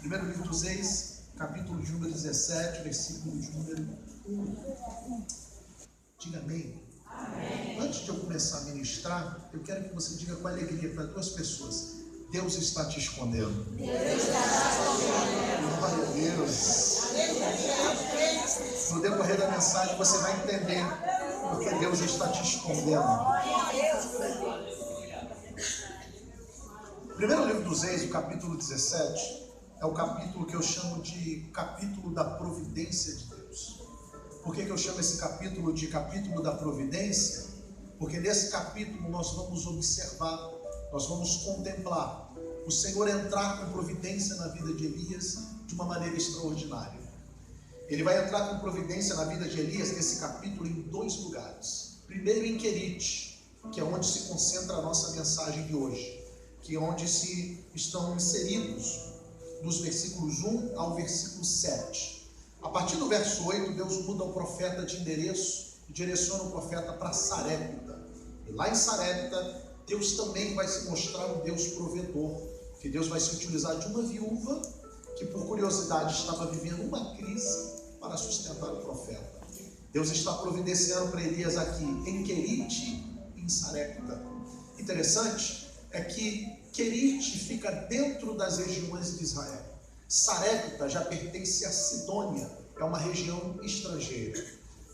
Primeiro livro dos Reis, capítulo de número 17, versículo de número 1. Diga amém. Amém. Antes de eu começar a ministrar, eu quero que você diga com alegria para duas pessoas: Deus está te escondendo. Deus está te escondendo. Glória a Deus. No decorrer da mensagem você vai entender porque Deus está te escondendo. Primeiro livro dos Reis, o capítulo 17, é o capítulo que eu chamo de capítulo da providência de Deus. Por que eu chamo esse capítulo de capítulo da providência? Porque nesse capítulo nós vamos observar, nós vamos contemplar o Senhor entrar com providência na vida de Elias de uma maneira extraordinária. Ele vai entrar com providência na vida de Elias nesse capítulo em dois lugares. Primeiro em Querite, que é onde se concentra a nossa mensagem de hoje, que é onde se estão inseridos dos versículos 1 ao versículo 7. A partir do verso 8, Deus muda o profeta de endereço e direciona o profeta para Sarepta. E lá em Sarepta, Deus também vai se mostrar um Deus provedor, que Deus vai se utilizar de uma viúva que por curiosidade estava vivendo uma crise para sustentar o profeta. Deus está providenciando para Elias aqui em Querite e em Sarepta. Interessante é que Querite fica dentro das regiões de Israel. Sarepta já pertence a Sidônia, é uma região estrangeira.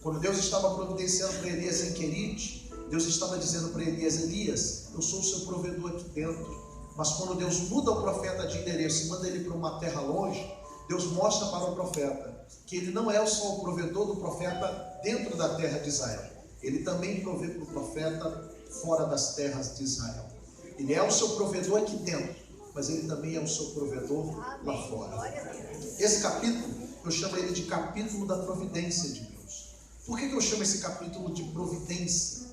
Quando Deus estava providenciando para Elias em Querite, Deus estava dizendo para Elias: Elias, eu sou o seu provedor aqui dentro. Mas quando Deus muda o profeta de endereço e manda ele para uma terra longe, Deus mostra para o profeta que ele não é só o provedor do profeta dentro da terra de Israel. Ele também provê para o profeta fora das terras de Israel. Ele é o seu provedor aqui dentro, mas ele também é o seu provedor lá fora. Esse capítulo, eu chamo ele de capítulo da providência de Deus. Por que eu chamo esse capítulo de providência?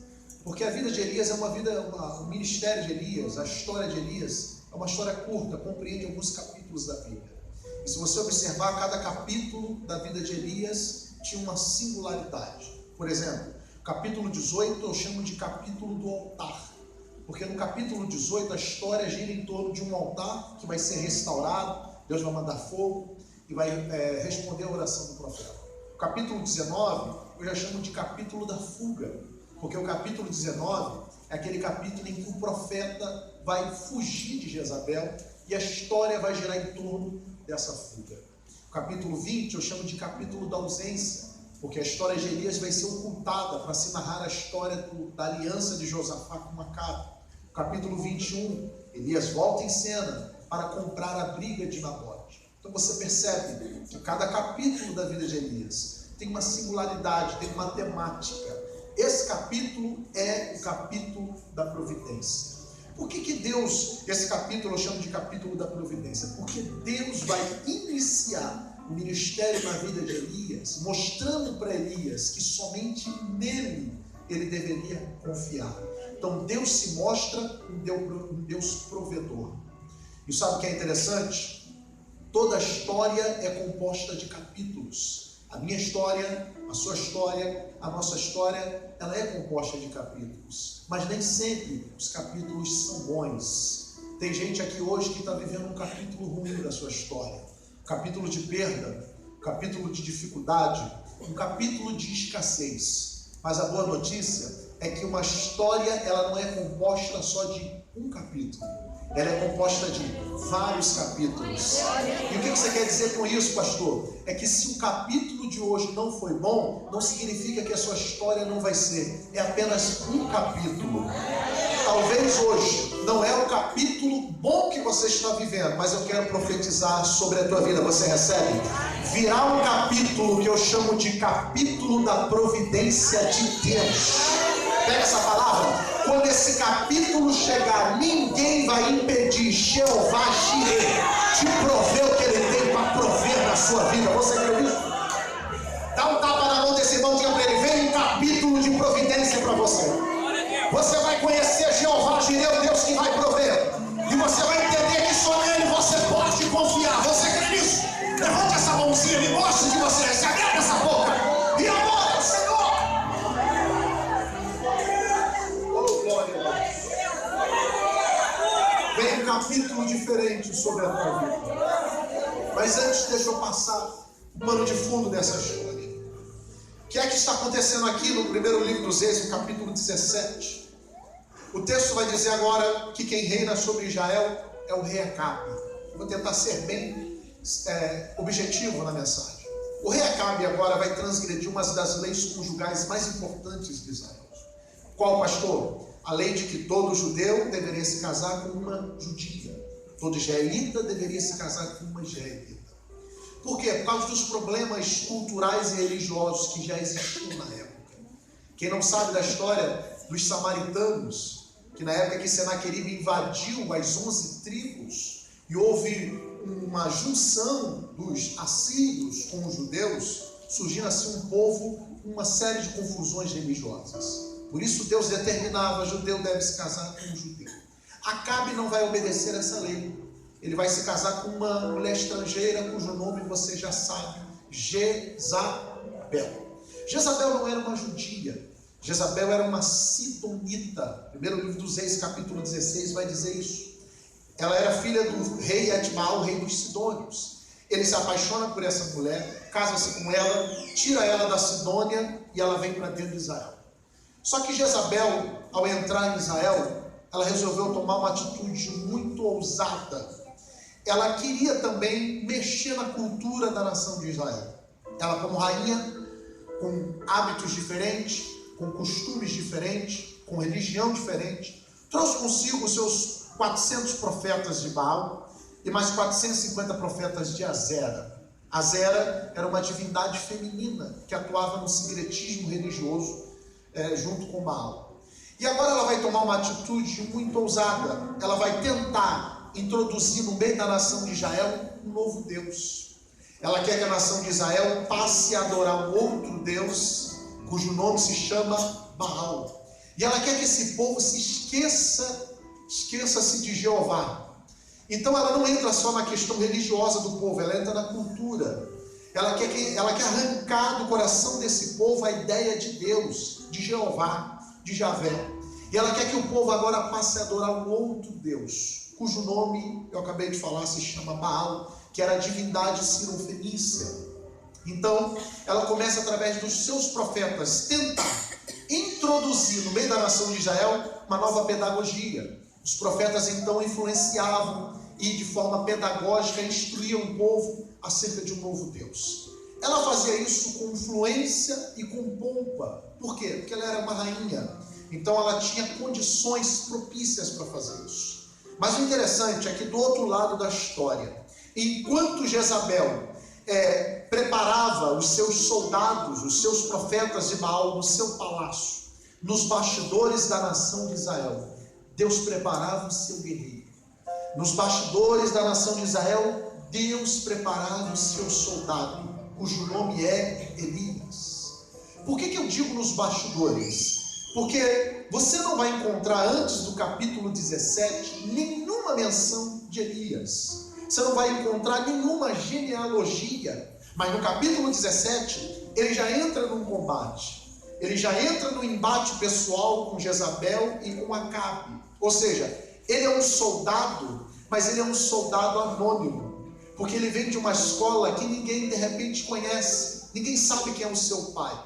Porque a vida de Elias é o ministério de Elias, a história de Elias é uma história curta, compreende alguns capítulos da Bíblia. E se você observar, cada capítulo da vida de Elias tinha uma singularidade. Por exemplo, capítulo 18 eu chamo de capítulo do altar. Porque no capítulo 18 a história gira em torno de um altar que vai ser restaurado, Deus vai mandar fogo e vai responder a oração do profeta. O capítulo 19 eu já chamo de capítulo da fuga, porque o capítulo 19 é aquele capítulo em que o profeta vai fugir de Jezabel e a história vai girar em torno dessa fuga. O capítulo 20 eu chamo de capítulo da ausência, porque a história de Elias vai ser ocultada para se narrar a história da aliança de Josafá com Acabe. Capítulo 21, Elias volta em cena para comprar a briga de Nabote. Então você percebe que cada capítulo da vida de Elias tem uma singularidade, tem uma temática. Esse capítulo é o capítulo da providência. Por que Deus, esse capítulo eu chamo de capítulo da providência? Porque Deus vai iniciar o ministério na vida de Elias, mostrando para Elias que somente nele ele deveria confiar. Então Deus se mostra um Deus provedor. E sabe o que é interessante? Toda a história é composta de capítulos. A minha história, a sua história, a nossa história, ela é composta de capítulos. Mas nem sempre os capítulos são bons. Tem gente aqui hoje que está vivendo um capítulo ruim da sua história. Um capítulo de perda, um capítulo de dificuldade, um capítulo de escassez. Mas a boa notícia é que uma história, ela não é composta só de um capítulo. Ela é composta de vários capítulos. E o que você quer dizer com isso, pastor? É que se o capítulo de hoje não foi bom, não significa que a sua história não vai ser. É apenas um capítulo. Talvez hoje não é o capítulo bom que você está vivendo, mas eu quero profetizar sobre a tua vida. Você recebe? Virá um capítulo que eu chamo de capítulo da providência de Deus. Pega essa palavra. Quando esse capítulo chegar, ninguém vai impedir Jeová Jireh de prover o que ele tem para prover na sua vida. Você crê nisso? Dá um tapa na mão desse irmão, diga para ele: vem um capítulo de providência para você. Você vai conhecer Jeová Jireh, o Deus que vai prover. E você vai entender que só nele você pode confiar. Você crê nisso? Levante essa mãozinha e mostre de você. Se agarra essa boca e adora o Senhor. Vem um capítulo diferente sobre a tua vida. Mas antes, deixa eu passar o pano de fundo dessa história. O que é que está acontecendo aqui no primeiro livro dos Reis, no capítulo 17? O texto vai dizer agora que quem reina sobre Israel é o rei Acabe. Vou tentar ser bem objetivo na mensagem. O rei Acabe agora vai transgredir uma das leis conjugais mais importantes de Israel. Qual, pastor? A lei de que todo judeu deveria se casar com uma judia. Todo israelita deveria se casar com uma israelita. Por quê? Por causa dos problemas culturais e religiosos que já existiam na época. Quem não sabe da história dos samaritanos, que na época que Senaqueribe invadiu as 11 tribos e houve uma junção dos assírios com os judeus, surgindo assim um povo com uma série de confusões religiosas. Por isso Deus determinava: judeu deve se casar com um judeu. Acabe não vai obedecer essa lei. Ele vai se casar com uma mulher estrangeira, cujo nome você já sabe: Jezabel. Jezabel não era uma judia. Jezabel era uma sidonita. Primeiro livro dos Reis, capítulo 16, vai dizer isso. Ela era filha do rei Etbaal, o rei dos sidônios. Ele se apaixona por essa mulher, casa-se com ela, tira ela da Sidônia e ela vem para dentro de Israel. Só que Jezabel, ao entrar em Israel, ela resolveu tomar uma atitude muito ousada. Ela queria também mexer na cultura da nação de Israel. Ela, como rainha, com hábitos diferentes, com costumes diferentes, com religião diferente, trouxe consigo os seus 400 profetas de Baal e mais 450 profetas de Azera. Azera era uma divindade feminina que atuava no sincretismo religioso junto com Baal. E agora ela vai tomar uma atitude muito ousada. Ela vai tentar introduzir no meio da nação de Israel um novo Deus. Ela quer que a nação de Israel passe a adorar um outro Deus, cujo nome se chama Baal. E ela quer que esse povo se esqueça-se de Jeová. Então ela não entra só na questão religiosa do povo, ela entra na cultura. Ela quer arrancar do coração desse povo a ideia de Deus, de Jeová, de Javé. E ela quer que o povo agora passe a adorar um outro Deus, cujo nome, eu acabei de falar, se chama Baal, que era a divindade cirofenícia. Então, ela começa, através dos seus profetas, tentar introduzir no meio da nação de Israel uma nova pedagogia. Os profetas, então, influenciavam e, de forma pedagógica, instruíam o povo acerca de um novo Deus. Ela fazia isso com influência e com pompa. Por quê? Porque ela era uma rainha. Então, ela tinha condições propícias para fazer isso. Mas o interessante é que, do outro lado da história, enquanto Jezabel preparava os seus soldados, os seus profetas de Baal no seu palácio, nos bastidores da nação de Israel, Deus preparava o seu guerreiro. Nos bastidores da nação de Israel, Deus preparava o seu soldado, cujo nome é Elias. Por que eu digo nos bastidores? Porque você não vai encontrar antes do capítulo 17 nenhuma menção de Elias. Você não vai encontrar nenhuma genealogia. Mas no capítulo 17, ele já entra num combate. Ele já entra no embate pessoal com Jezabel e com Acabe. Ou seja, ele é um soldado, mas ele é um soldado anônimo. Porque ele vem de uma escola que ninguém de repente conhece. Ninguém sabe quem é o seu pai.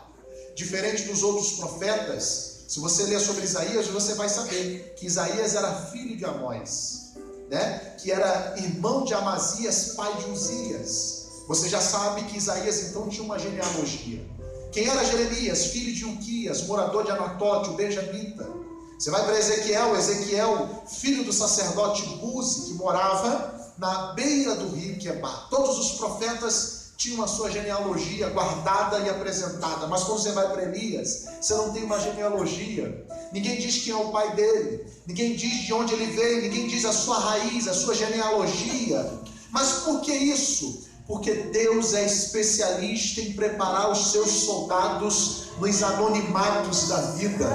Diferente dos outros profetas, se você ler sobre Isaías, você vai saber que Isaías era filho de Amós, né? Que era irmão de Amazias, pai de Uzias. Você já sabe que Isaías então tinha uma genealogia. Quem era Jeremias? Filho de Uquias, morador de Anatote, o benjamita. Você vai para Ezequiel, filho do sacerdote Buzi, que morava na beira do rio Quebar. Todos os profetas tinham a sua genealogia guardada e apresentada. Mas quando você vai para Elias, você não tem uma genealogia. Ninguém diz quem é o pai dele. Ninguém diz de onde ele veio. Ninguém diz a sua raiz, a sua genealogia. Mas por que isso? Porque Deus é especialista em preparar os seus soldados nos anonimatos da vida.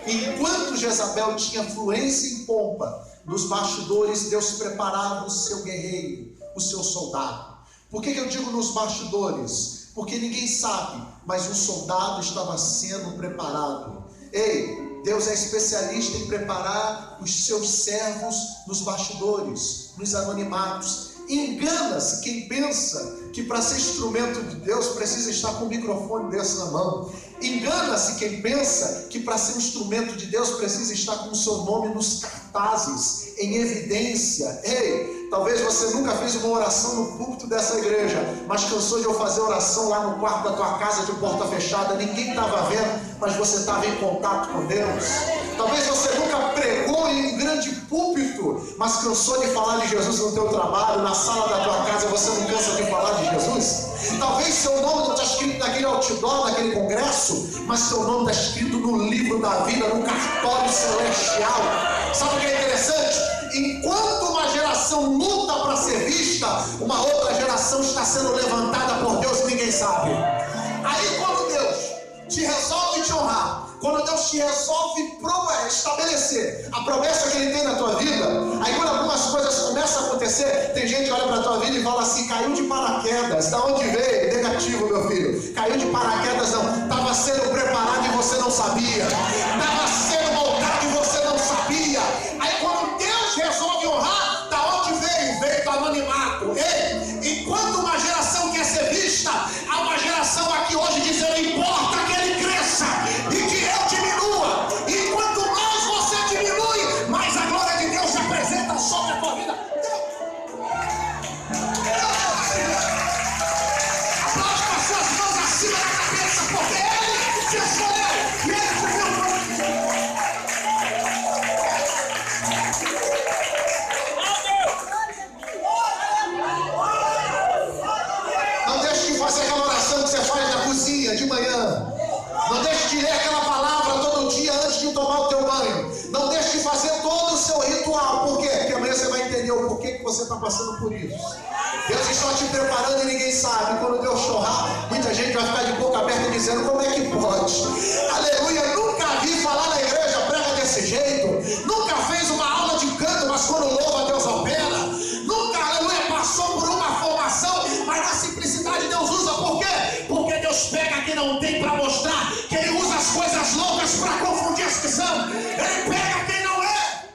Enquanto Jezabel tinha fluência e pompa, nos bastidores Deus preparava o seu guerreiro, o seu soldado. Por que eu digo nos bastidores? Porque ninguém sabe, mas um soldado estava sendo preparado. Ei, Deus é especialista em preparar os seus servos nos bastidores, nos anonimatos. Engana-se quem pensa que para ser instrumento de Deus precisa estar com o microfone desse na mão. Engana-se quem pensa que para ser um instrumento de Deus precisa estar com o seu nome nos cartazes, em evidência. Ei, talvez você nunca fez uma oração no púlpito dessa igreja, mas cansou de eu fazer oração lá no quarto da tua casa de porta fechada, ninguém estava vendo, mas você estava em contato com Deus. Talvez você nunca pregou em um grande púlpito, mas cansou de falar de Jesus no teu trabalho, na sala da tua casa você não cansa de falar de Jesus. Talvez seu nome não está escrito naquele outdoor, naquele congresso, mas seu nome está escrito no livro da vida, no cartório celestial. Sabe o que é interessante? Enquanto uma geração luta para ser vista, uma outra geração está sendo levantada por Deus e ninguém sabe. Aí quando Deus te resolve te honrar, quando Deus te resolve estabelecer a promessa que Ele tem na tua vida, aí quando algumas coisas começam a acontecer, tem gente que olha para a tua vida e fala assim: caiu de paraquedas. Da onde veio? Negativo, meu filho. Caiu de paraquedas não. Estava sendo preparado e você não sabia. Estava sendo montado e você não sabia. Aí quando Deus resolve honrar, da onde veio? Veio do anonimato. Ei, enquanto uma geração quer ser vista, há uma geração aqui hoje dizendo: importa que ele cresça e que eu diminua. E quanto mais você diminui, mais a glória de Deus se apresenta sobre a tua vida. Aplaude com as suas mãos acima da cabeça, porque Ele te escolheu e Ele cumpriu o Não deixe de fazer aquela oração que você faz na cozinha de manhã. Não deixe de ler aquela palavra todo dia antes de tomar o teu banho. Não deixe de fazer todo o seu ritual. Por quê? Porque amanhã você vai entender o porquê que você está passando por isso. Deus está te preparando e ninguém sabe. Quando Deus chorar, muita gente vai ficar de boca aberta dizendo: como é que pode? Aleluia, nunca vi falar na igreja, prega desse jeito. Nunca fez uma aula de canto, mas quando louva, Deus opera. Nunca, aleluia, passou por uma formação, mas na simplicidade Deus usa. Por quê? Porque Deus pega quem não tem para mostrar que Ele usa as coisas loucas para confundir as que são. Ele pega quem não é.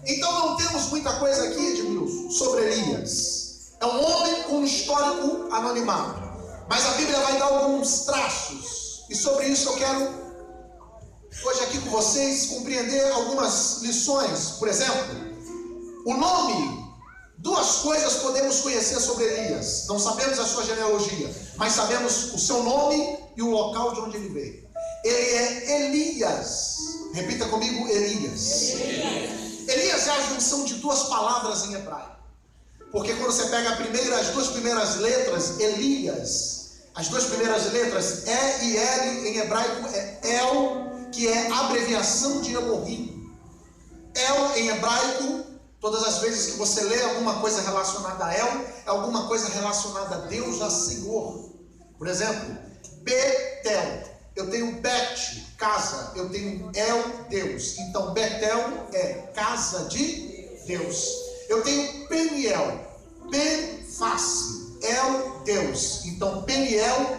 Então não temos muita coisa aqui, Edmilson, sobre Elias. É um homem com um histórico anonimato, mas a Bíblia vai dar alguns traços, e sobre isso eu quero hoje aqui com vocês compreender algumas lições. Por exemplo, o nome. Duas coisas podemos conhecer sobre Elias. Não sabemos a sua genealogia, mas sabemos o seu nome e o local de onde ele veio. Ele é Elias. Repita comigo: Elias. Elias é a junção de duas palavras em hebraico. Porque quando você pega as duas primeiras letras, Elias, as duas primeiras letras, E e L em hebraico é El, que é a abreviação de Elohim. El em hebraico, todas as vezes que você lê alguma coisa relacionada a El, é alguma coisa relacionada a Deus, a Senhor. Por exemplo, Betel. Eu tenho Bet, casa. Eu tenho El, Deus. Então Betel é casa de Deus. Eu tenho Peniel. Pen, face. El, Deus. Então Peniel,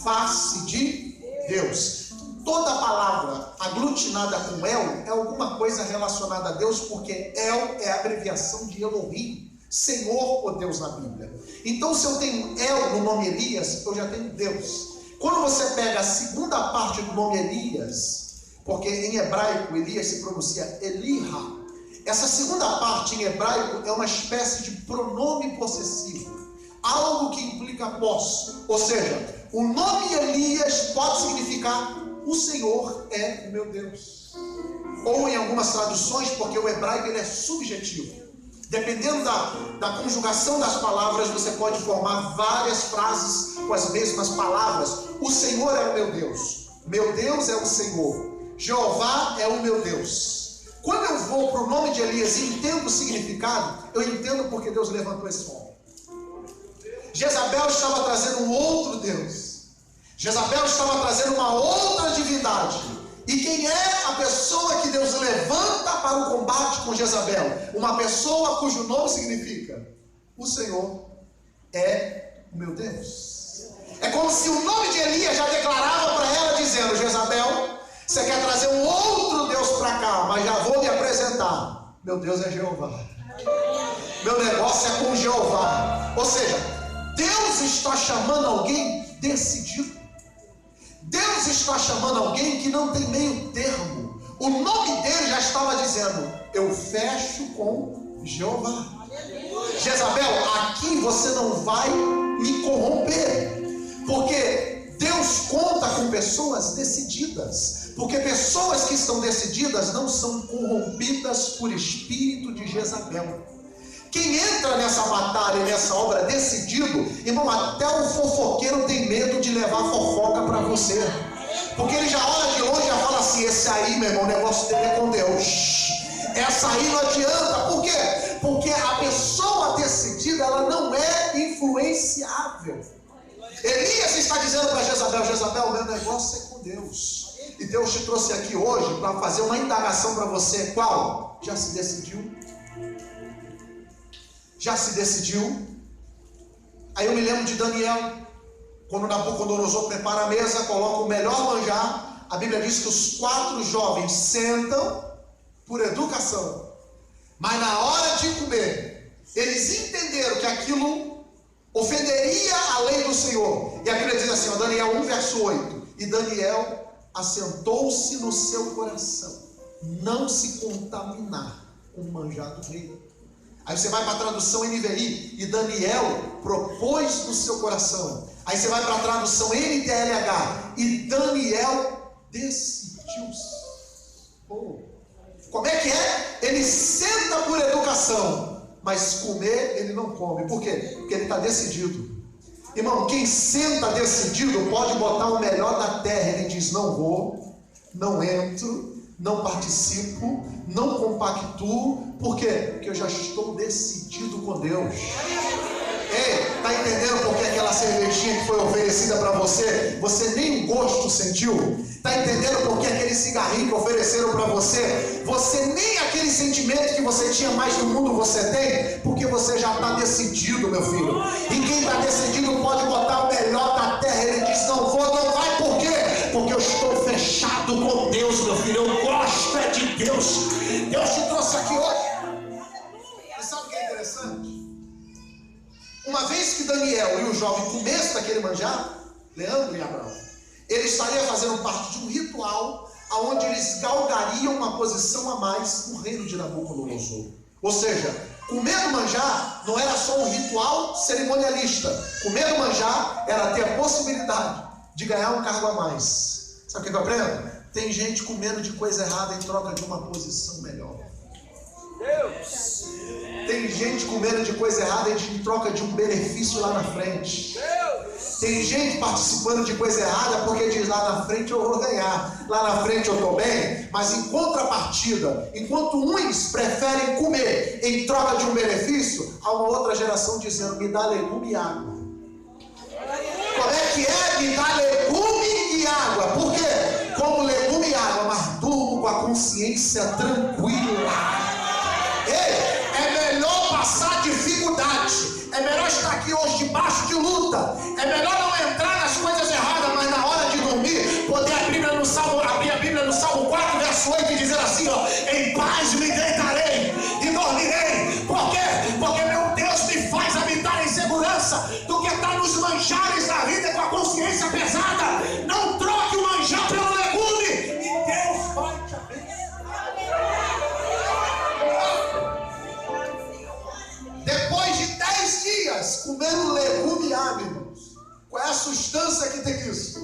face de Deus. Toda palavra aglutinada com El é alguma coisa relacionada a Deus, porque El é a abreviação de Elohim, Senhor ou Deus na Bíblia. Então, se eu tenho El no nome Elias, eu já tenho Deus. Quando você pega a segunda parte do nome Elias, porque em hebraico Elias se pronuncia Eliha, essa segunda parte em hebraico é uma espécie de pronome possessivo, algo que implica posse. Ou seja, o nome Elias pode significar: o Senhor é o meu Deus. Ou em algumas traduções, porque o hebraico ele é subjetivo. Dependendo da conjugação das palavras, você pode formar várias frases com as mesmas palavras. O Senhor é o meu Deus. Meu Deus é o Senhor. Jeová é o meu Deus. Quando eu vou para o nome de Elias e entendo o significado, eu entendo porque Deus levantou esse homem. Jezabel estava trazendo um outro Deus. Jezabel estava trazendo uma outra divindade. E quem é a pessoa que Deus levanta para o combate com Jezabel? Uma pessoa cujo nome significa: o Senhor é o meu Deus. É como se o nome de Elias já declarava para ela, dizendo: Jezabel, Você quer trazer um outro Deus para cá, mas já vou me apresentar. Meu Deus é Jeová. Meu negócio é com Jeová. Ou seja, Deus está chamando alguém decidido. Deus está chamando alguém que não tem meio termo. O nome dele já estava dizendo: eu fecho com Jeová. Jezabel, aqui você não vai me corromper, porque Deus conta com pessoas decididas, porque pessoas que estão decididas não são corrompidas por espírito de Jezabel. Quem entra nessa batalha, nessa obra decidido, irmão, até o fofoqueiro tem medo de levar fofoca para você, porque ele já olha de longe e já fala assim: esse aí, meu irmão, o negócio dele é com Deus, essa aí não adianta. Por quê? Porque a pessoa decidida, ela não é influenciável. Elias está dizendo para Jezabel: Jezabel, meu negócio é com Deus, e Deus te trouxe aqui hoje para fazer uma indagação para você. Qual? Já se decidiu? Já se decidiu? Aí eu me lembro de Daniel, quando Nabucodonosor prepara a mesa, coloca o melhor manjar. A Bíblia diz que os 4 jovens sentam por educação, mas na hora de comer, eles entenderam que aquilo ofenderia a lei do Senhor. E a Bíblia diz assim, ó, Daniel 1, verso 8: e Daniel assentou-se no seu coração não se contaminar com o manjar do rei. Aí você vai para a tradução NVI, e Daniel propôs no seu coração. Aí você vai para a tradução NTLH, e Daniel decidiu-se. Como é que é? Ele senta por educação, mas comer ele não come. Por quê? Porque ele está decidido. Irmão, quem senta decidido pode botar o melhor da terra. Ele diz: não vou, não entro, não participo, não compactuo. Por quê? Porque eu já estou decidido com Deus. Ei, está entendendo por que aquela cervejinha que foi oferecida para você, você nem o gosto sentiu? Está entendendo por que aquele cigarrinho que ofereceram para você, você nem aquele sentimento que você tinha mais do mundo você tem? Porque você já está decidido, meu filho. E quem está decidido pode botar o melhor da terra. Ele diz: não vou, não vai. Por quê? Porque eu estou fechado com Deus, meu filho. Eu gosto é de Deus. Deus te trouxe aqui hoje. E sabe o que é interessante? Uma vez que Daniel e o jovem comessem daquele manjar, Leandro e Abraão, ele estaria fazendo parte de um ritual onde eles galgariam uma posição a mais no reino de Nabucodonosor. Ou seja, comer do manjar não era só um ritual cerimonialista. Comer do manjar era ter a possibilidade de ganhar um cargo a mais. Sabe o que eu aprendo? Tem gente comendo de coisa errada em troca de uma posição melhor. Deus! Tem gente comendo de coisa errada em troca de um benefício lá na frente. Tem gente participando de coisa errada porque diz: lá na frente eu vou ganhar, lá na frente eu estou bem. Mas em contrapartida, enquanto uns preferem comer em troca de um benefício, há uma outra geração dizendo: me dá legume e água. Como é que é? Me dá legume e água. Por quê? Como legume e água, mas durmo com a consciência tranquila. Ei, é melhor passar dificuldade, é melhor estar aqui hoje debaixo de luta, é melhor não entrar nas coisas erradas, mas na hora de dormir, poder abrir a Bíblia no Salmo 4, verso 8 e dizer assim, ó: em paz me deitarei e dormirei. Por quê? Porque meu Deus me faz habitar em segurança, do que estar nos manjares da vida com a consciência pesada. Não troque o manjar pelo legume, e Deus vai te abençoar. Depois de 10 dias comendo legume e água, irmãos, qual é a substância que tem isso?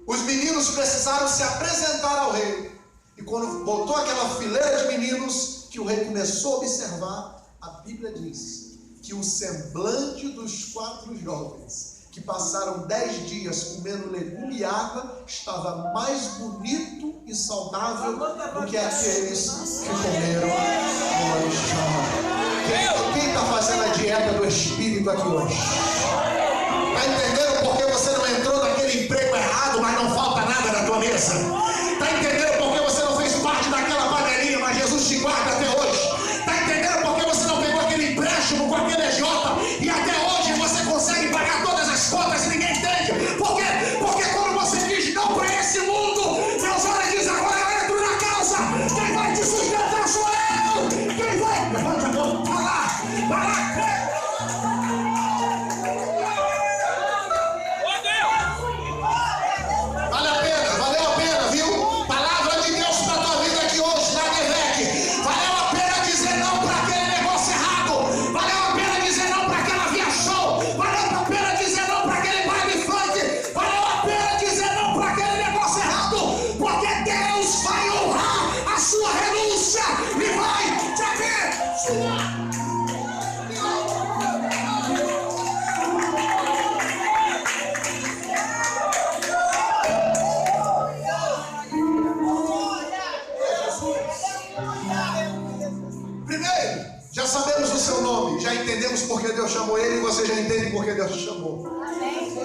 Os meninos precisaram se apresentar ao rei. E quando botou aquela fileira de meninos, que o rei começou a observar, a Bíblia diz que o semblante dos 4 jovens, que passaram 10 dias comendo legume e água, estava mais bonito e saudável do que aqueles que comeram no manjar. Quem está fazendo a dieta do Espírito aqui hoje? Está entendendo por que você não entrou naquele emprego errado, mas não falta nada na tua mesa? Está entendendo por que você não fez parte daquela panelinha, mas Jesus te guarda até hoje? Está entendendo por que você não pegou aquele empréstimo com aquele agiota e até hoje você consegue pagar todas as contas e ninguém entende? Por quê? Porque quando você diz não para esse mundo, Deus olha Primeiro, já sabemos o seu nome, já entendemos porque Deus chamou ele e você já entende porque Deus te chamou.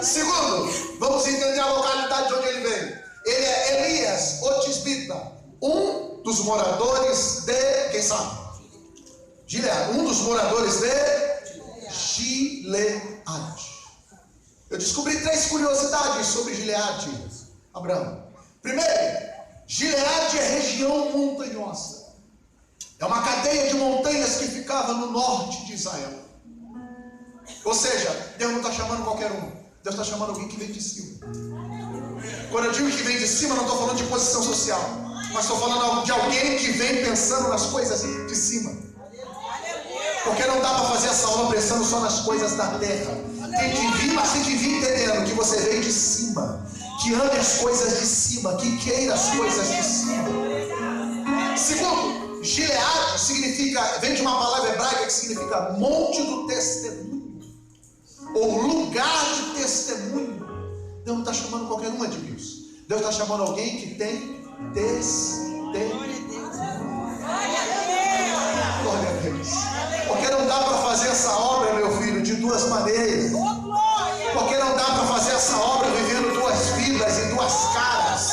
Segundo, vamos entender a localidade de onde ele veio. Ele é Elias, o tisbita, um dos moradores de, quem sabe? Gileade, um dos moradores de Gileade. Eu descobri 3 curiosidades sobre Gileade, Abraão. Primeiro, Gileade é região montanhosa. É uma cadeia de montanhas que ficava no norte de Israel. Ou seja, Deus não está chamando qualquer um. Deus está chamando alguém que vem de cima. Quando eu digo que vem de cima, não estou falando de posição social, mas estou falando de alguém que vem pensando nas coisas de cima. Porque não dá para fazer essa obra pensando só nas coisas da terra. Tem que vir, mas tem que vir entendendo que você vem de cima, que ame as coisas de cima, que queira as coisas de cima. Segundo, Gileade significa, vem de uma palavra hebraica que significa monte do testemunho, ou lugar de testemunho. Deus não está chamando qualquer um, Edmilson. Deus está chamando alguém que tem testemunho. Glória a Deus. Porque não dá para fazer essa obra, meu filho, de 2 maneiras. Porque não dá para fazer essa obra vivendo 2 vidas e 2 caras.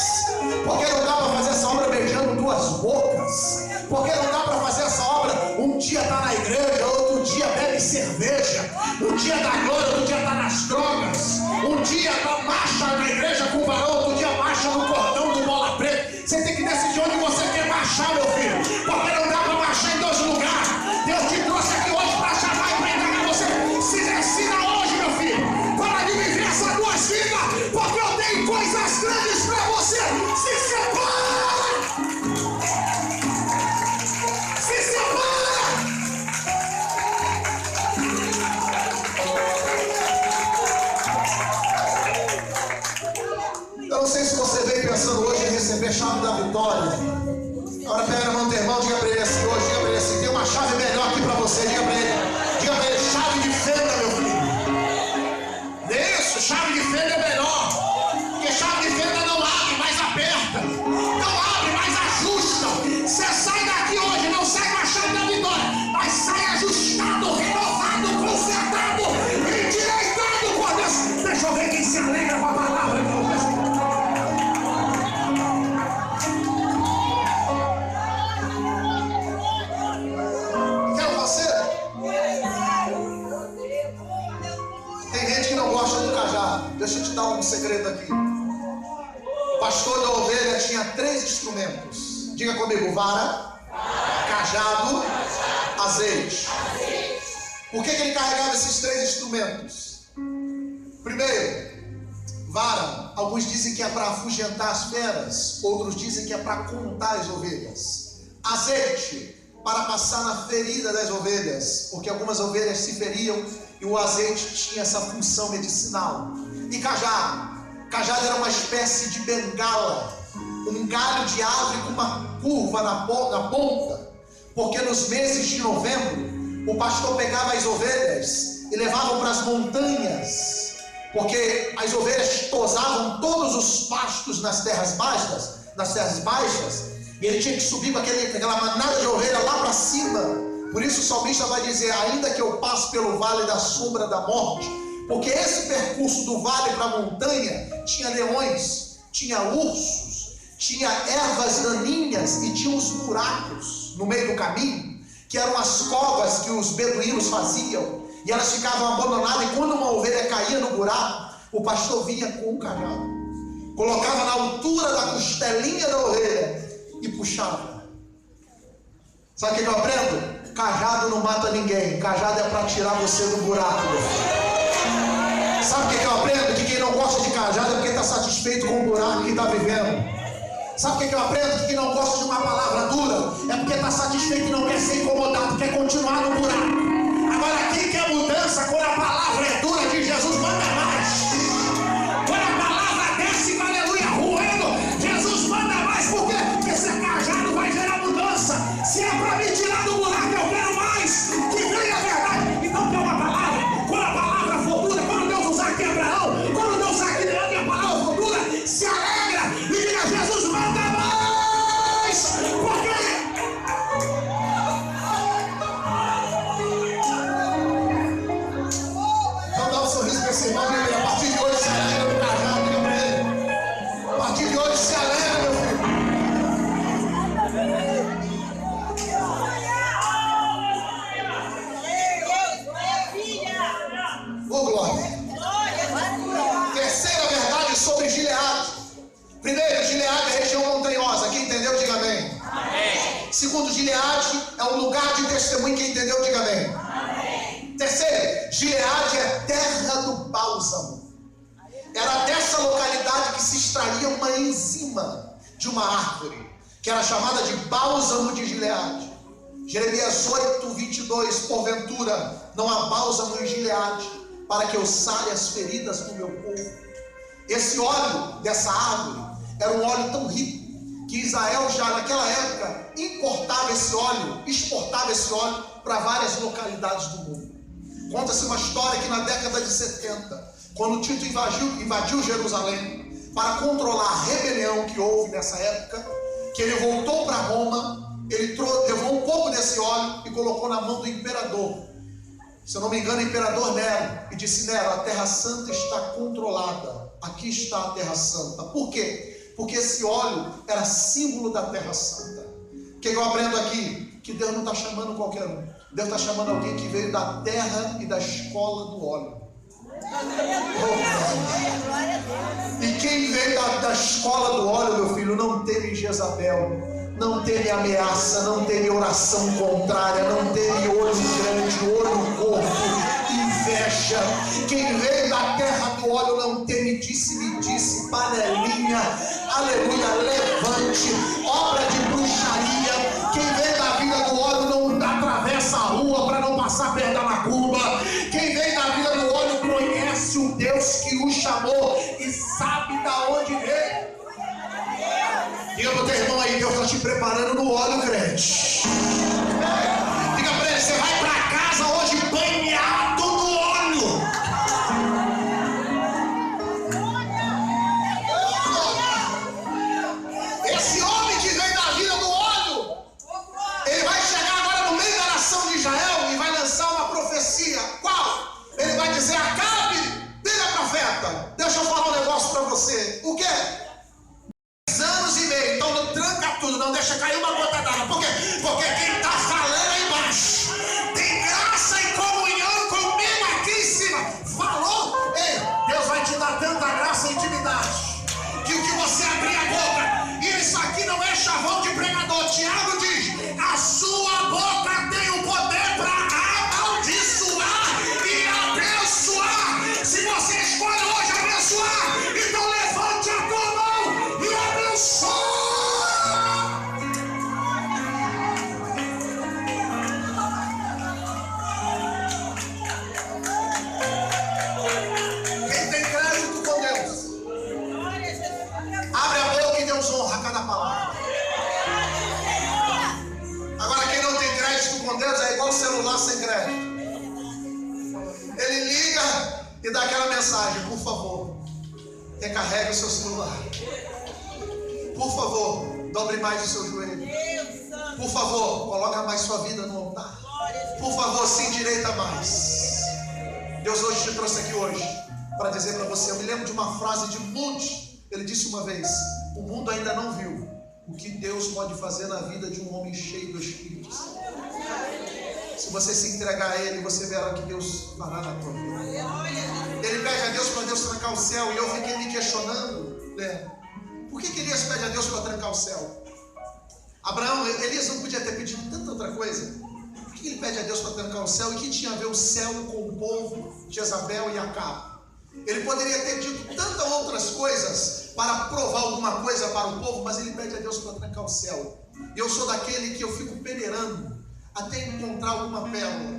Porque não dá para fazer essa obra beijando 2 bocas. Porque não dá para fazer essa obra, um dia está na igreja, outro dia bebe cerveja, um dia dá glória, outro dia está nas drogas, um dia marcha na igreja com o varão, outro dia marcha no cordão do bola preta. Você tem que decidir onde você quer marchar, meu filho, porque não dá para marchar em 2 lugares. Deus te trouxe aqui hoje para chamar e para entregar você. Se decida hoje, meu filho, para de viver essas 2 vidas, porque eu tenho coisas grandes para você. Se separa! Eu não sei se você veio pensando hoje em receber a chave da vitória. Agora pega na mão do irmão, diga para ele assim hoje, diga para ele assim, tem uma chave melhor aqui para você, diga para ele, chave de fenda, meu filho. Isso, chave de fenda é melhor, porque chave de fenda não abre, mas aperta, não abre, mas ajusta. Você sai daqui hoje, não sai com a chave da vitória, mas sai ajustado, renovado, consertado, endireitado com Deus. Deixa eu ver quem se alegra com a palavra, meu Deus. Deixa eu te dar um segredo aqui. O pastor da ovelha tinha 3 instrumentos. Diga comigo: vara, cajado, azeite. Por que ele carregava esses 3 instrumentos? Primeiro, vara. Alguns dizem que é para afugentar as feras, outros dizem que é para contar as ovelhas. Azeite, para passar na ferida das ovelhas, porque algumas ovelhas se feriam e o azeite tinha essa função medicinal. E cajado. Cajado era uma espécie de bengala, um galho de árvore com uma curva na ponta, porque nos meses de novembro o pastor pegava as ovelhas e levava para as montanhas, porque as ovelhas tosavam todos os pastos nas terras baixas, e ele tinha que subir com aquela manada de ovelha lá para cima. Por isso o salmista vai dizer: ainda que eu passe pelo vale da sombra da morte, porque esse percurso do vale para a montanha tinha leões, tinha ursos, tinha ervas daninhas e tinha uns buracos no meio do caminho, que eram as covas que os beduínos faziam, e elas ficavam abandonadas, e quando uma ovelha caía no buraco, o pastor vinha com um cajado, colocava na altura da costelinha da ovelha e puxava. Sabe o que eu aprendo? Cajado não mata ninguém, cajado é para tirar você do buraco, meu filho. Sabe o que eu aprendo? Que quem não gosta de cajado é porque está satisfeito com o buraco que está vivendo. Sabe o que eu aprendo? Que quem não gosta de uma palavra dura é porque está satisfeito e não quer ser incomodado, quer continuar no buraco. Agora quem quer mudança, quando a palavra é dura de Jesus, manda mais. Quando a palavra desce, aleluia, ruendo, Jesus manda mais. Por quê? Porque esse cajado vai gerar mudança. Se é para me tirar do buraco, eu quero mais. Segundo, Gileade é um lugar de testemunho. Quem entendeu, diga amém. Amém. Terceiro, Gileade é terra do bálsamo. Era dessa localidade que se extraía uma enzima de uma árvore, que era chamada de bálsamo de Gileade. Jeremias 8, 22, porventura não há bálsamo em Gileade, para que eu sare as feridas do meu povo. Esse óleo dessa árvore era um óleo tão rico que Israel já naquela época importava esse óleo, exportava esse óleo para várias localidades do mundo. Conta-se uma história que na década de 70, quando Tito invadiu Jerusalém para controlar a rebelião que houve nessa época, que ele voltou para Roma, ele levou um pouco desse óleo e colocou na mão do imperador, se eu não me engano, o imperador Nero, e disse: Nero, a Terra Santa está controlada, aqui está a Terra Santa. Por quê? Porque esse óleo era símbolo da Terra Santa. O que eu aprendo aqui? Que Deus não está chamando qualquer um. Deus está chamando alguém que veio da terra e da escola do óleo. E quem veio da escola do óleo, meu filho, não teme Jezabel, não teme ameaça, não teme oração contrária, não teme olho grande, olho no corpo, inveja. Quem veio da terra do óleo não teme disse-me disse, panelinha, aleluia, levante, obra de bruxaria. Quem veio da vida do óleo não atravessa a rua para não passar perto da macumba. Quem veio da vida do óleo conhece o Deus que o chamou e sabe da onde veio. Diga para o teu irmão aí, Deus está te preparando no óleo, crente. Diga para ele, você vai para casa hoje banhado no óleo. Esse homem que veio da vida do óleo, ele vai chegar agora no meio da nação de Israel e vai lançar uma profecia. Qual? Ele vai dizer: Acabe, diga profeta, deixa eu falar um negócio para você. O quê? Anos e meio, então não tranca tudo, não deixa cair uma gota d'água. Por quê? Porque quem está falando aí embaixo tem graça e comunhão comigo aqui em cima. Falou? Ei, Deus vai te dar tanta graça e intimidade que o que você abrir a boca, e isso aqui não é chavão de pregador. Tiago diz: a sua boca tem o poder para amaldiçoar e abençoar. Se você escolhe hoje abençoar, então levante a tua mão e abençoa. Quem tem crédito com Deus, abre a boca e Deus honra cada palavra. Agora, quem não tem crédito com Deus é igual celular sem crédito. Ele liga e dá aquela mensagem: por favor, recarregue o seu celular. Por favor, dobre mais o seu joelho. Por favor, coloca mais sua vida no altar. Por favor, se endireita mais. Deus hoje te trouxe aqui hoje para dizer para você. Eu me lembro de uma frase de Moody. Ele disse uma vez: o mundo ainda não viu o que Deus pode fazer na vida de um homem cheio do Espírito Santo. Se você se entregar a Ele, você verá que Deus fará na tua vida. Ele pede a Deus para Deus trancar o céu. E eu fiquei me questionando, né? Por que Elias pede a Deus para trancar o céu? Elias não podia ter pedido tanta outra coisa. Por que ele pede a Deus para trancar o céu? E que tinha a ver o céu com o povo, Jezabel e Acabe? Ele poderia ter dito tantas outras coisas para provar alguma coisa para o povo, mas ele pede a Deus para trancar o céu. E eu sou daquele que eu fico peneirando até encontrar alguma pérola,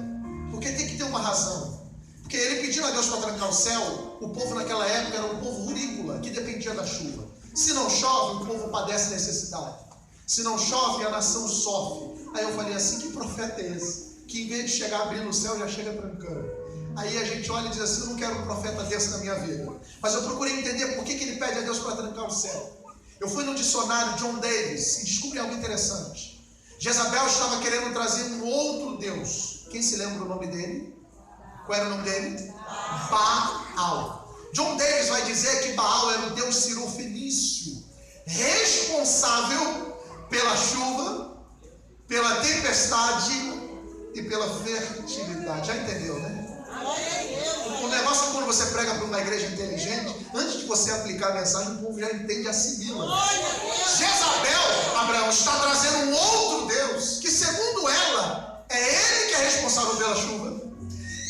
porque tem que ter uma razão. Porque ele pediu a Deus para trancar o céu. O povo naquela época era um povo rurícola, que dependia da chuva. Se não chove, o povo padece necessidade. Se não chove, a nação sofre. Aí eu falei assim: que profeta é esse? Que em vez de chegar abrindo o céu, já chega trancando. Aí a gente olha e diz assim: eu não quero um profeta desse na minha vida. Mas eu procurei entender por que ele pede a Deus para trancar o céu. Eu fui no dicionário John Davis e descobri algo interessante. Jezabel estava querendo trazer um outro Deus. Quem se lembra o nome dele? Qual era o nome dele? Baal. John Davis vai dizer que Baal era o deus cirofenício, responsável pela chuva, pela tempestade e pela fertilidade. Já entendeu, né? O negócio é quando você prega para uma igreja inteligente, antes de você aplicar a mensagem, o povo já entende e assimila. Jezabel, Abraão, está trazendo um outro Deus. segundo ela, é ele que é responsável pela chuva,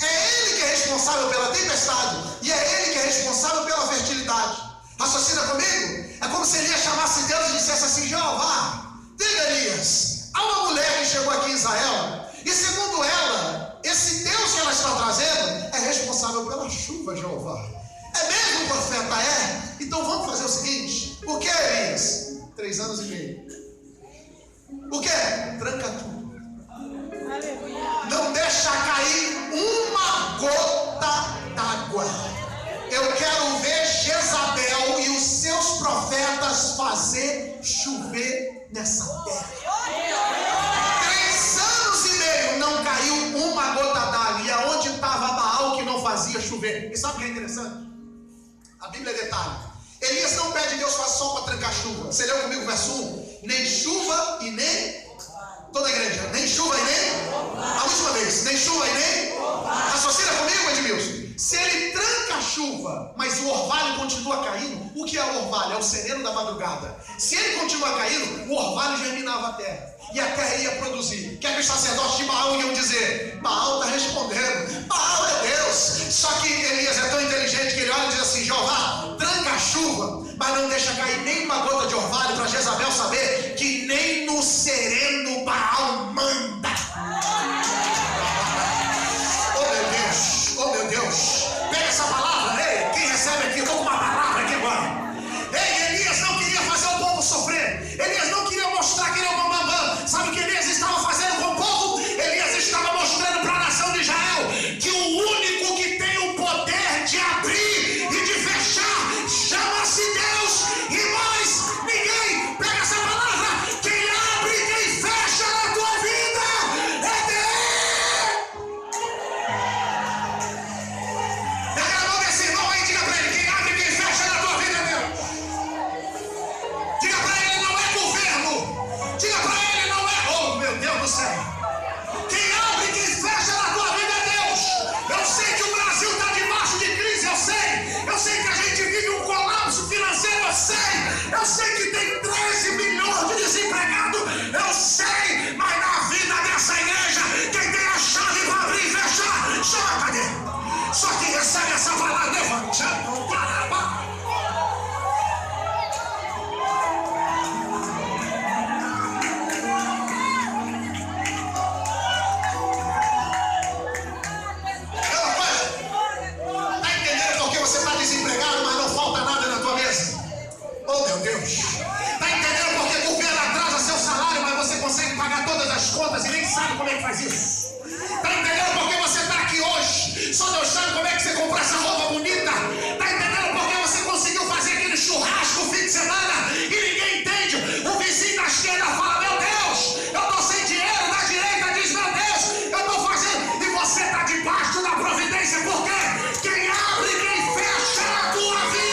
é ele que é responsável pela tempestade, e é ele que é responsável pela fertilidade. Raciocina comigo? É como se Elias chamasse Deus e dissesse assim: Jeová, diga, Elias, há uma mulher que chegou aqui em Israel, e segundo ela, esse Deus que ela está trazendo é responsável pela chuva, Jeová. É mesmo, o profeta? É? Então vamos fazer o seguinte: o que, Elias? 3 anos e meio. O que? Tranca tudo. Não deixa cair uma gota d'água. Eu quero ver Jezabel e os seus profetas fazer chover nessa terra. 3 anos e meio não caiu uma gota d'água. E aonde estava Baal que não fazia chover? E sabe o que é interessante? A Bíblia detalha. Elias não pede a Deus faça sol para trancar chuva. Você leu comigo o verso 1? Nem chuva e nem... Toda a igreja, nem chuva e nem... A última vez, nem chuva e nem... Raciocina comigo, Edmilson. Se ele tranca a chuva, mas o orvalho continua caindo, o que é o orvalho? É o sereno da madrugada. Se ele continua caindo, o orvalho germinava a terra, e a terra ia produzir. O que é que os sacerdotes de Baal iam dizer? Baal está respondendo, Baal é Deus. Só que Elias é tão inteligente que ele olha e diz assim: Jeová, tranca a chuva, mas não deixa cair nem uma gota de orvalho, para Jezabel saber que nem no sereno Baal manda. Oh meu Deus, pega essa palavra, ei, quem recebe aqui, estou com uma palavra aqui agora. Ei, Elias não queria fazer o povo sofrer, Elias não queria mostrar que ele é o bambambam. Sabe o que Elias estava fazendo com o povo? Elias estava mostrando para a nação de Israel que o único que tem o poder de abrir e de fechar chama-se Deus e mais ninguém. Pega essa palavra: quem abre e quem fecha na tua vida é Deus. Pega a mão desse irmão aí e diga para ele: quem abre e quem fecha na tua vida é Deus. Diga para ele: não é governo. Diga para ele: não é... Oh meu Deus do céu. Quem abre e quem fecha na tua vida é Deus. Eu sei que o Brasil está debaixo de crise, eu sei que a gente vive um colapso financeiro, eu sei que tem 13 milhões de desempregados, eu sei, mas na vida dessa igreja, quem tem a chave para abrir e fechar, chama, cadê? Só que recebe essa palavra, levante. Desempregado, mas não falta nada na tua mesa. Oh meu Deus. Está entendendo porque o governo atrasa seu salário, mas você consegue pagar todas as contas e nem sabe como é que faz isso? Está entendendo porque você está aqui hoje? Só Deus sabe como é que você comprou essa roupa bonita. Está entendendo porque você conseguiu fazer aquele churrasco no fim de semana e ninguém entende? O vizinho da esquerda fala: meu Deus, eu estou sem dinheiro. Da direita diz: meu Deus, eu estou fazendo. E você está debaixo da providência. Por quê? Quem abre e quem fecha na tua vida.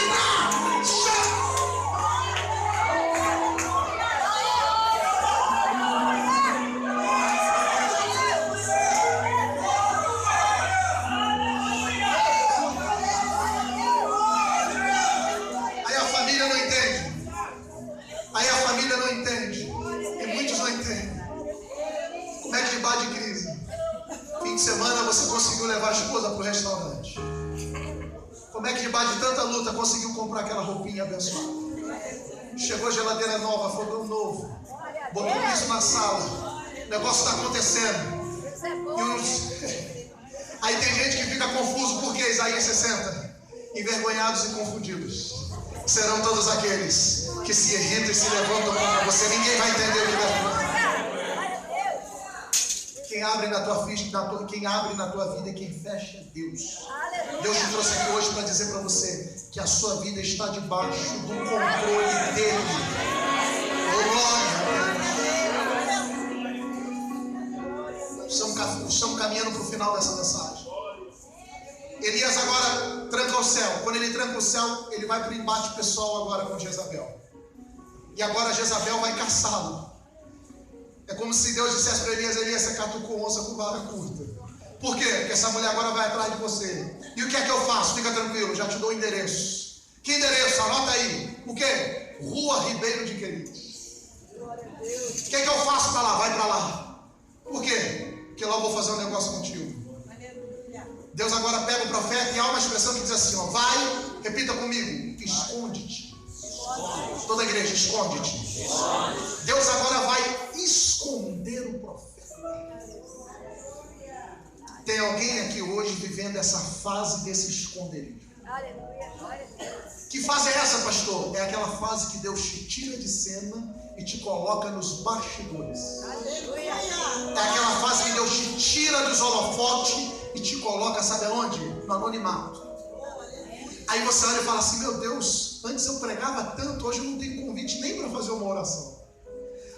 Aí a família não entende. E muitos não entendem. Como é que debaixo de crise, fim de semana, você conseguiu levar a esposa para o restaurante? Como é que debaixo de tanta luta conseguiu comprar aquela roupinha abençoada? Chegou a geladeira nova, fogão novo, botou isso na sala, o negócio está acontecendo. Aí tem gente que fica confuso porque Isaías 60, envergonhados e confundidos serão todos aqueles que se irritam e se levantam contra você. Ninguém vai entender o que vai acontecer. Quem abre na tua vida e quem fecha é Deus. Deus te trouxe aqui hoje para dizer para você que a sua vida está debaixo do controle dele. Estamos caminhando para o final dessa mensagem. Elias agora tranca o céu. Quando ele tranca o céu, ele vai para o embate pessoal agora com Jezabel. E agora Jezabel vai caçá-lo. É como se Deus dissesse para Elias: Elias, você catucou onça com vara curta. Por quê? Porque essa mulher agora vai atrás de você. E o que é que eu faço? Fica tranquilo, já te dou o endereço. Que endereço? Anota aí. O quê? Rua Ribeiro de Queridos. O que é que eu faço para lá? Vai para lá. Por quê? Porque lá eu vou fazer um negócio contigo. Deus agora pega o profeta e há uma expressão que diz assim, ó, vai, repita comigo, esconde-te. Toda a igreja, esconde-te. Deus agora vai esconder o profeta. Tem alguém aqui hoje vivendo essa fase desse esconderijo? Que fase é essa, pastor? É aquela fase que Deus te tira de cena e te coloca nos bastidores. É aquela fase que Deus te tira dos holofotes e te coloca, sabe aonde? No anonimato. Aí você olha e fala assim, meu Deus, antes eu pregava tanto, hoje eu não tenho convite nem para fazer uma oração.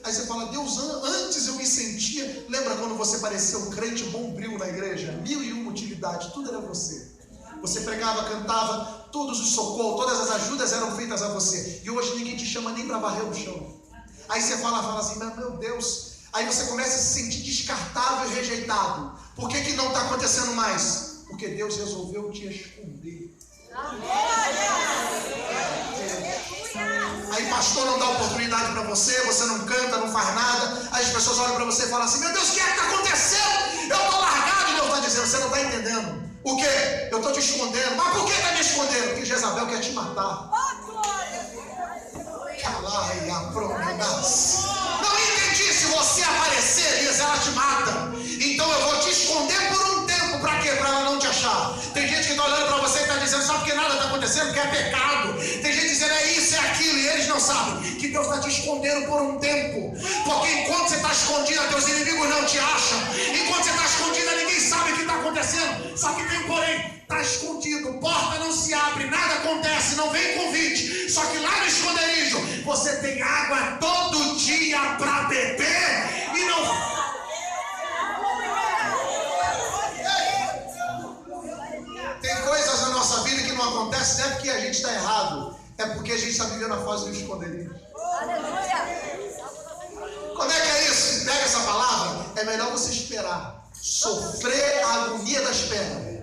Aí você fala, Deus, antes eu me sentia, lembra quando você parecia um crente bombril na igreja? 1001 utilidades, tudo era você. Você pregava, cantava, todos os socorros, todas as ajudas eram feitas a você. E hoje ninguém te chama nem para varrer o chão. Aí você fala assim, meu Deus. Aí você começa a se sentir descartável e rejeitado. Por que não está acontecendo mais? Porque Deus resolveu te esconder. Aí pastor não dá oportunidade para você, você não canta, não faz nada. Aí as pessoas olham para você e falam assim, meu Deus, o que é que está acontecendo? Eu estou largado. E Deus está dizendo, você não está entendendo. O quê? Eu estou te escondendo. Mas por que está me escondendo? Porque Jezabel quer te matar. Não entendi. Se você aparecer, Elias, ela te mata. Então eu vou te esconder por um tempo. Para quê? Para ela não te achar. Tem gente que está olhando para você e está dizendo, sabe por que nada está acontecendo? Porque é pecado. Tem gente dizendo, é isso, é aquilo. E eles não sabem que Deus está te escondendo por um tempo. Porque enquanto você está escondido, teus inimigos não te acham. Enquanto você está escondido, ninguém sabe o que está acontecendo. Só que tem um porém. Está escondido, porta não se abre, nada acontece, não vem convite. Só que lá no esconderijo, você tem água todo dia para beber e não... Tem coisas na nossa vida que não acontecem, não é porque a gente está errado, é porque a gente está vivendo a fase do esconderijo. Como é que é isso? Pega essa palavra, é melhor você esperar, sofrer a agonia da espera.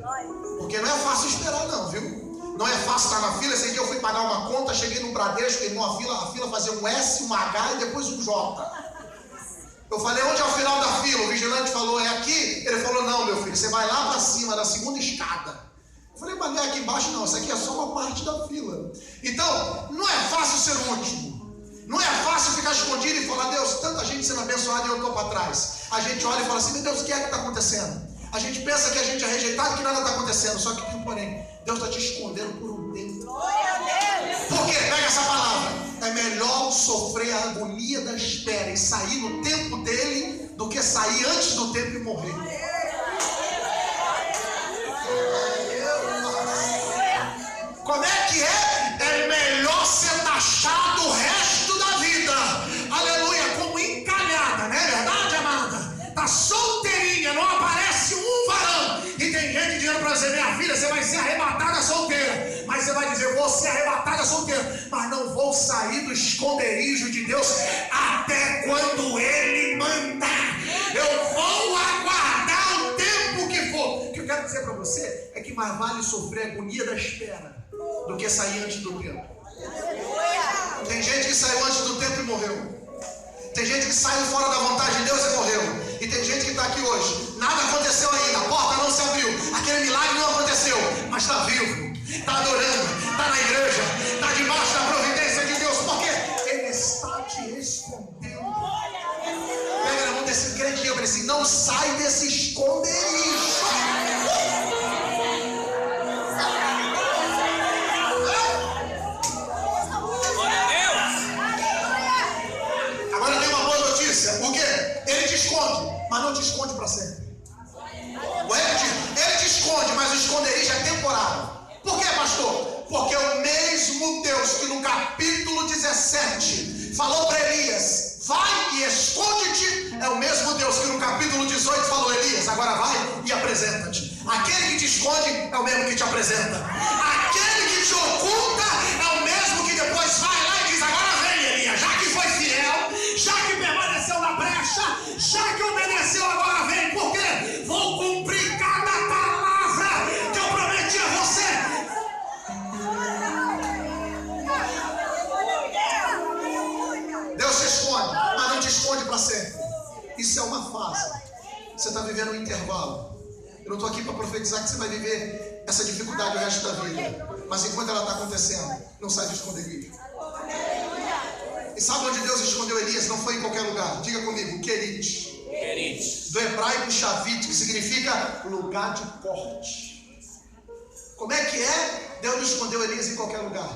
Porque não é fácil esperar não, viu? Não é fácil estar na fila. Esse dia eu fui pagar uma conta, cheguei no Bradesco, a fila fazia um S, um H e depois um J. Eu falei, onde é o final da fila? O vigilante falou, é aqui? Ele falou, não, meu filho, você vai lá para cima, da segunda escada. Eu falei, mas não é aqui embaixo não, isso aqui é só uma parte da fila. Então, não é fácil ser o último. Não é fácil ficar escondido e falar, Deus, tanta gente sendo abençoada e eu estou para trás. A gente olha e fala assim, meu Deus, o que é que está acontecendo? A gente pensa que a gente é rejeitado e que nada está acontecendo. Só que, porém, Deus está te escondendo por um tempo. Por quê? Pega essa palavra. É melhor sofrer a agonia da espera e sair no tempo dele do que sair antes do tempo e morrer. Como é que é? É melhor ser taxado o resto da vida. Aleluia, como encalhada, não é verdade, amada? Está solteirinha, não aparece um varão. E tem gente dizendo para você, minha filha, você vai ser arrebatada solteira. Mas você vai dizer, vou ser arrebatada solteira, mas não vou sair do esconderijo de Deus até quando Ele mandar. Eu vou aguardar o tempo que for. O que eu quero dizer para você é que mais vale sofrer a agonia da espera do que sair antes do tempo. Tem gente que saiu antes do tempo e morreu. Tem gente que saiu fora da vontade de Deus e morreu. E tem gente que está aqui hoje. Nada aconteceu ainda, a porta não se abriu. Aquele milagre não aconteceu, mas está vivo, está adorando, está na igreja, está debaixo da providência de Deus. Porque Ele está te escondendo. Pega na mão desse crente e eu falei assim, não sai desse esconderijo. O quê? Ele te esconde, mas não te esconde para sempre. Ele te esconde, mas o esconderijo é temporário. Por quê, pastor? Porque o mesmo Deus que no capítulo 17 falou para Elias, vai e esconde-te, é o mesmo Deus que no capítulo 18 falou, Elias, agora vai e apresenta-te. Aquele que te esconde é o mesmo que te apresenta. Aquele que te oculta é o mesmo que depois vai lá e diz, agora vem, Elias, já que foi fiel, já que permaneceu na brecha, já que obedeceu, agora vem. Por quê? Vou cumprir cada palavra que eu prometi a você. Deus te esconde, mas não te esconde para sempre. Isso é uma fase. intervalo. Eu não estou aqui para profetizar que você vai viver essa dificuldade o resto da vida. Mas enquanto ela está acontecendo, não sai do esconderijo. E sabe onde Deus escondeu Elias? Não foi em qualquer lugar. Diga comigo, Querite. Do hebraico Shavit, que significa lugar de corte. Como é que é? Deus não escondeu Elias em qualquer lugar.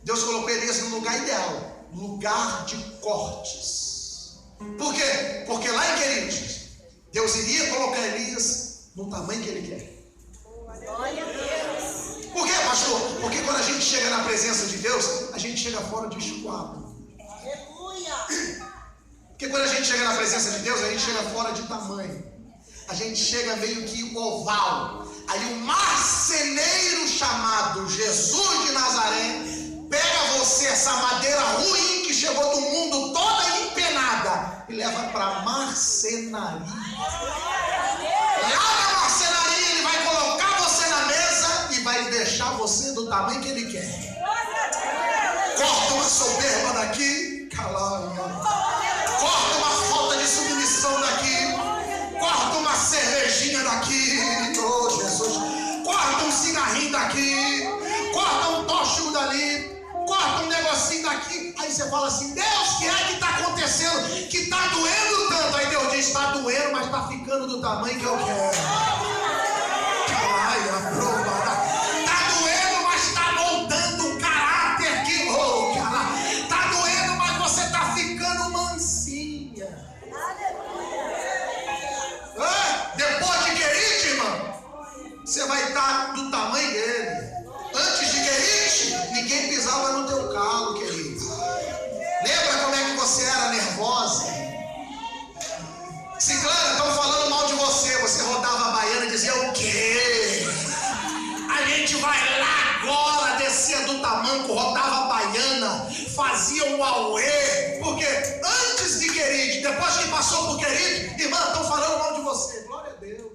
Deus colocou Elias no lugar ideal, lugar de cortes. Por quê? Porque lá em Querite, Deus iria colocar Elias no tamanho que Ele quer. Glória a Deus. Por quê, pastor? Porque quando a gente chega na presença de Deus, a gente chega fora de esquadro. Aleluia. Porque quando a gente chega na presença de Deus, a gente chega fora de tamanho. A gente chega meio que oval. Aí um marceneiro chamado Jesus de Nazaré pega você, essa madeira ruim que chegou do mundo toda empenada, e leva para marcenaria. Lá na marcenaria ele vai colocar você na mesa e vai deixar você do tamanho que Ele quer. Corta uma soberba daqui, corta uma falta de submissão daqui, corta uma cervejinha daqui, oh Jesus, corta um cigarrinho daqui, corta um tóxico dali, corta um negocinho daqui. Aí você fala assim: Deus, o que é que está acontecendo? Que está doendo tanto? Aí Deus diz: está doendo, mas está ficando do tamanho que eu quero. Está doendo, mas está moldando o caráter que está doendo, mas você está ficando mansinha. Depois de Querite, irmão, você vai estar do tamanho dele. Antes de Querite, ninguém pisava no teu calo, querido. Lembra como é que você era nervosa? Ciclana, estão falando mal de você. Você rodava a baiana e dizia: o quê? A gente vai lá agora, descia do tamanco, rodava a baiana, fazia um auê. Porque antes de Querite, depois que passou por Querite, irmã, estão falando mal de você. Glória a Deus.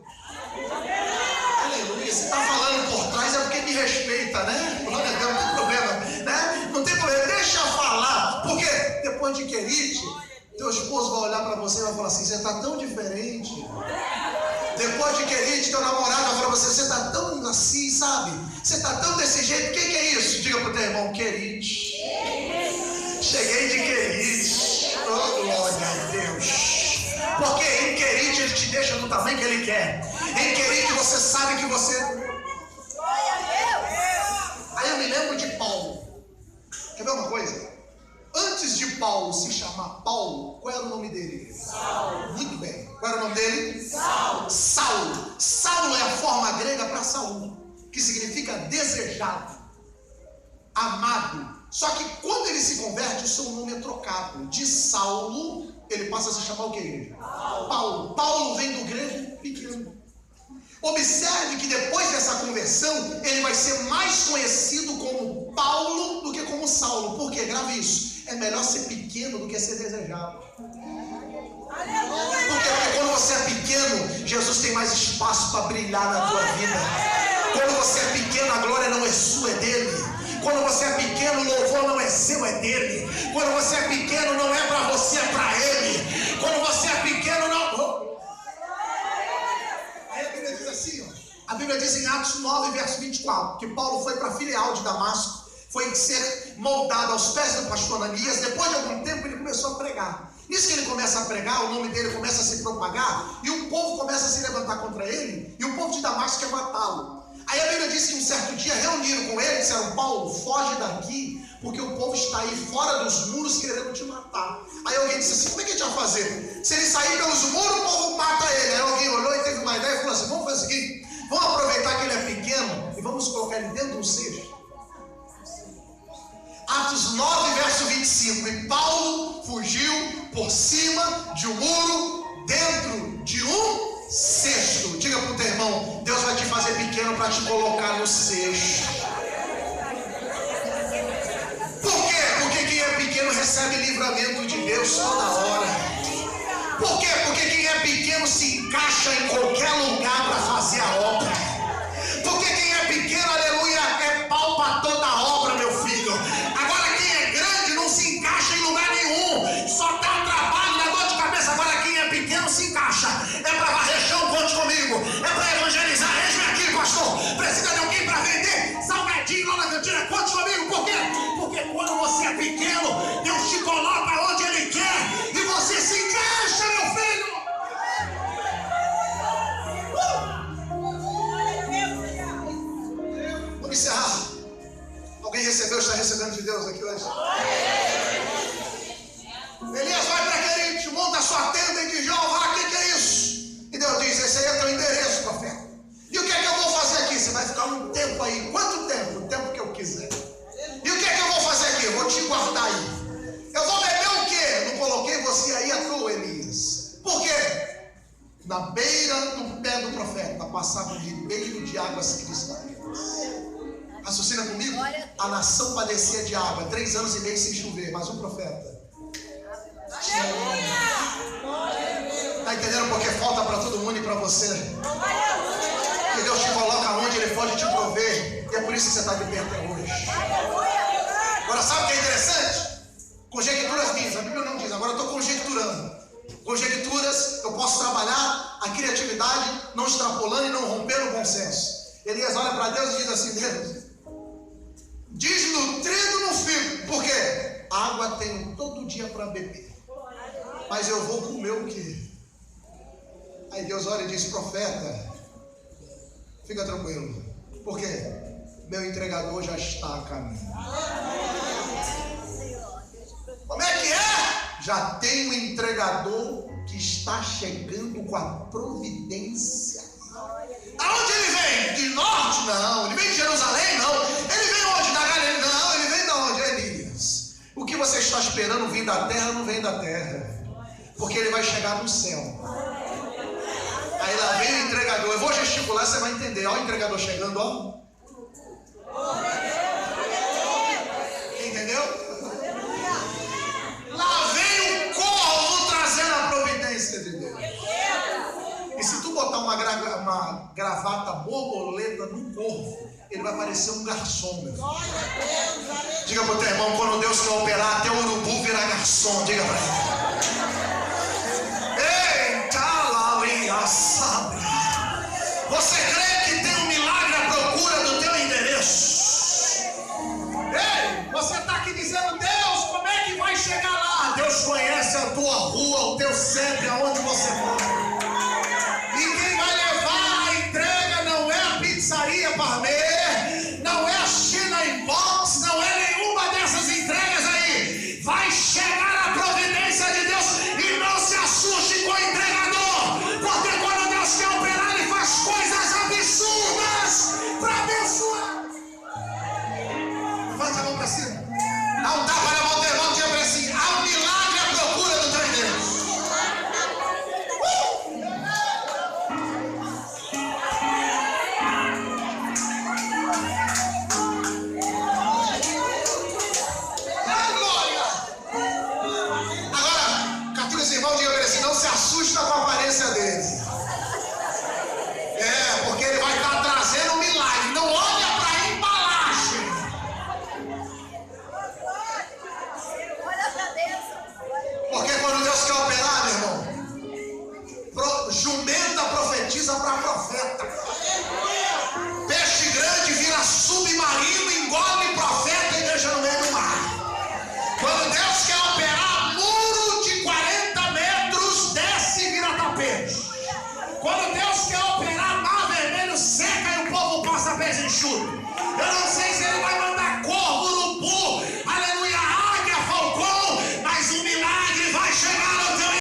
Aleluia. Se está falando por trás é porque me respeita, né? Glória a Deus, não tem problema, né? Não tem problema, deixa eu falar. Porque depois de Querite, teu esposo vai olhar para você e vai falar assim: você está tão diferente. Depois de Querite, teu namorado vai falar para você: você está tão assim, sabe? Você está tão desse jeito. O que é isso? Diga para o teu irmão: Querite. Cheguei de Querite. Oh, glória a Deus. Porque em Querite Ele te deixa do tamanho que Ele quer. Em Querite você sabe que você... Aí eu me lembro de Paulo. Quer ver uma coisa? Antes de Paulo se chamar Paulo, qual era o nome dele? Saulo. Muito bem. Qual era o nome dele? Saulo. Saulo. Saulo é a forma grega para Saul, que significa desejado, amado. Só que quando ele se converte, o seu nome é trocado. De Saulo, ele passa a se chamar o que, igreja? Paulo. Paulo vem do grego pequeno. Observe que depois dessa conversão, ele vai ser mais conhecido como Paulo do que como Saulo. Por quê? Grave isso. É melhor ser pequeno do que ser desejado. Porque quando você é pequeno, Jesus tem mais espaço para brilhar na tua vida. Quando você é pequeno, a glória não é sua, é dele. Quando você é pequeno, o louvor não é seu, é dele. Quando você é pequeno, não é para você, é para ele. Quando você é pequeno, não... Aí a Bíblia diz assim, ó. A Bíblia diz em Atos 9, verso 24, que Paulo foi para a filial de Damasco, foi ser moldado aos pés do pastor Ananias. Depois de algum tempo, ele começou a pregar. Nisso que ele começa a pregar, o nome dele começa a se propagar, e o povo começa a se levantar contra ele, e o povo de Damasco quer matá-lo. Aí a Bíblia diz que um certo dia reuniram com ele e disseram: Paulo, foge daqui, porque o povo está aí fora dos muros querendo te matar. Aí alguém disse assim: como é que a gente vai fazer? Se ele sair pelos muros, o povo mata ele. Aí alguém olhou e teve uma ideia e falou assim: vamos fazer o seguinte, vamos aproveitar que ele é pequeno e vamos colocar ele dentro de um cesto. Atos 9, verso 25. E Paulo fugiu por cima de um muro, dentro de um cesto. Diga para o teu irmão: Deus vai te fazer pequeno para te colocar no cesto. Por quê? Porque quem é pequeno recebe livramento de Deus toda hora. Por quê? Porque quem é pequeno se encaixa em qualquer lugar para fazer a obra. Porque quem é pequeno, aleluia, é pau para toda a obra, meu filho. Agora quem é grande não se encaixa em lugar nenhum. Só dá trabalho, dá dor de cabeça. Agora quem é pequeno se encaixa. É para varrer chão, conte comigo. quando você é pequeno, Deus te coloca onde Ele quer e você se encaixa, meu filho. Vamos encerrar. Alguém recebeu, está recebendo de Deus aqui hoje? Elias vai para Querite, monta a sua tenda e diz: Jeová, o que é isso? E Deus diz: esse aí é teu endereço, profeta. E o que é que eu vou fazer aqui? Você vai ficar um tempo aí. Quanto tempo? O tempo que eu quiser. E o que é que eu vou fazer aqui? Eu vou te guardar aí. Eu vou beber o quê? Não coloquei você aí à toa, Elias. Por quê? Na beira do pé do profeta passava um ribeiro de águas cristalinas. Raciocina comigo? A nação padecia de água, 3 anos e meio sem chover, mas um profeta. Está entendendo porque falta para todo mundo e para você? Que Deus te coloca onde Ele pode te prover. E é por isso que você está de pé até hoje. Agora sabe o que é interessante? Conjecturas minhas, a Bíblia não diz, agora eu estou conjecturando. Conjecturas, eu posso trabalhar a criatividade, não extrapolando e não rompendo o bom senso. Elias olha para Deus e diz assim: Deus, desnutrido não fico, porque água tenho todo dia para beber, mas eu vou comer o quê? Aí Deus olha e diz: profeta, fica tranquilo, porque meu entregador já está a caminho. Como é que é? Já tem um entregador que está chegando com a providência. Aonde ele vem? De norte? Não. Ele vem de Jerusalém? Não. Ele vem onde? Da Galileia? Não. Ele vem de onde? Elias. O que você está esperando vir da terra não vem da terra, porque ele vai chegar no céu. Aí lá vem o entregador. Eu vou gesticular, você vai entender. Olha o entregador chegando, ó. Entendeu? Lá vem o corvo trazendo a providência de Deus. E se tu botar uma gravata borboleta no corvo, ele vai parecer um garçom, meu filho. Diga pro teu irmão: quando Deus quer operar, até o urubu vira garçom. Diga pra ele. Eita, Lalia, sabe? Você crê que tem um milagre à procura do teu endereço? Ei, você está aqui dizendo: Deus, como é que vai chegar lá? Deus conhece a tua rua, o teu centro, aonde você mora. E quem vai levar a entrega não é a pizzaria Parmê, não é a China Inbox, não é nenhuma dessas entregas aí. Vai chegar a providência de Deus, e não se assuste com o entregador, porque quando Deus quer operar, Ele faz coisas absurdas para abençoar. Levanta a mão para cima. Dá um tapa na mão do irmão, diga para ele assim: há um milagre à procura do teu endereço. Não se assusta com a aparência dele. É, porque ele vai estar trazendo um milagre. Não olha para a embalagem. Porque quando Deus quer operar, meu irmão, jumenta profetiza para profeta. Peixe grande vira submarino, engole profeta e deixa no meio do mar. Quando Deus quer operar, muro de 40 metros desce e vira tapete.